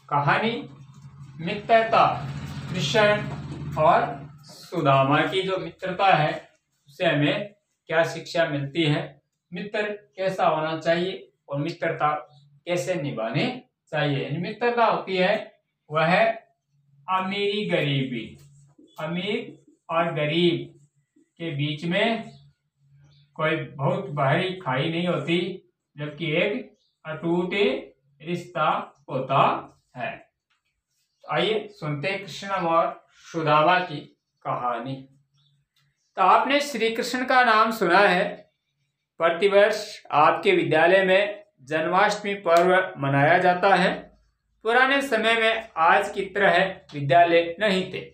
कहानी मित्रता। कृष्ण और सुदामा की जो मित्रता है उससे हमें क्या शिक्षा मिलती है, मित्र कैसा होना चाहिए और मित्रता कैसे निभानी चाहिए। मित्रता होती है वह अमीरी गरीबी, अमीर और गरीब के बीच में कोई बहुत बाहरी खाई नहीं होती, जबकि एक अटूट रिश्ता होता है। आइए सुनते हैं कृष्ण और सुदामा की कहानी। तो आपने श्री कृष्ण का नाम सुना है। प्रतिवर्ष आपके विद्यालय में जन्माष्टमी पर्व मनाया जाता है। पुराने समय में आज की तरह विद्यालय नहीं थे।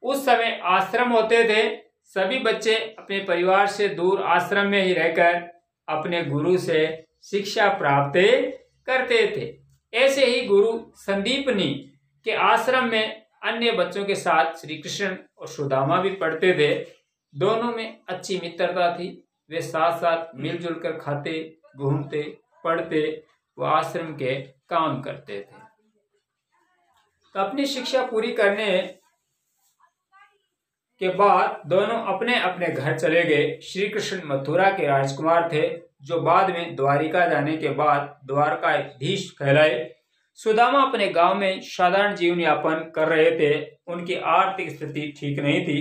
उस समय आश्रम होते थे। सभी बच्चे अपने परिवार से दूर आश्रम में ही रहकर अपने गुरु से शिक्षा प्राप्त करते थे। ऐसे ही गुरु संदीपनी के आश्रम में अन्य बच्चों के साथ श्री कृष्ण और सुदामा भी पढ़ते थे। दोनों में अच्छी मित्रता थी। वे साथ साथ मिलजुल कर खाते, घूमते, पढ़ते व आश्रम के काम करते थे। तो अपनी शिक्षा पूरी करने के बाद दोनों अपने अपने घर चले गए। श्री कृष्ण मथुरा के राजकुमार थे, जो बाद में द्वारिका जाने के बाद द्वारकाधीश कहलाए। सुदामा अपने गांव में साधारण जीवन यापन कर रहे थे। उनकी आर्थिक स्थिति ठीक नहीं थी,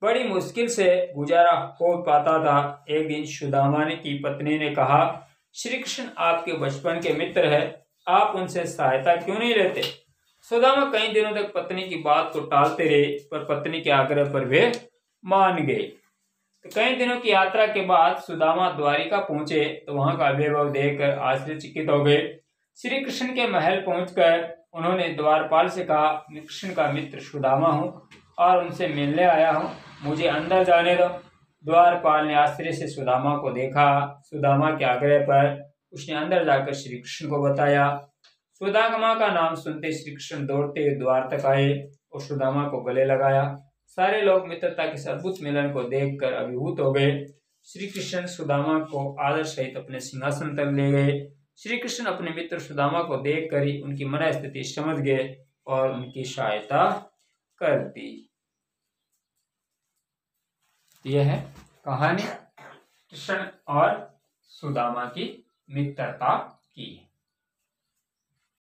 बड़ी मुश्किल से गुजारा हो पाता था। एक दिन सुदामा की पत्नी ने कहा, श्री कृष्ण आपके बचपन के मित्र हैं, आप उनसे सहायता क्यों नहीं लेते। सुदामा कई दिनों तक पत्नी की बात को टालते रहे, पर पत्नी के आग्रह पर वे मान गए। तो कई दिनों की यात्रा के बाद सुदामा द्वारिका पहुंचे तो वहां का वैभव देखकर आश्चर्यचकित हो गए। श्री कृष्ण के महल पहुंचकर उन्होंने द्वारपाल से कहा, मैं कृष्ण का मित्र सुदामा हूँ और उनसे मिलने आया हूँ, मुझे अंदर जाने दो। द्वारपाल ने आश्चर्य से सुदामा को देखा। सुदामा के आग्रह पर उसने अंदर जाकर श्री कृष्ण को बताया। सुदामा का नाम सुनते श्री कृष्ण दौड़ते हुए द्वार तक आए और सुदामा को गले लगाया। सारे लोग मित्रता के इस अद्भुत मिलन को देखकर अभिभूत हो गए। श्री कृष्ण सुदामा को आदर सहित अपने सिंहासन तक ले गए। श्री कृष्ण अपने मित्र सुदामा को देखकर ही उनकी मनस्थिति समझ गए और उनकी सहायता कर दी। यह है कहानी कृष्ण और सुदामा की मित्रता की।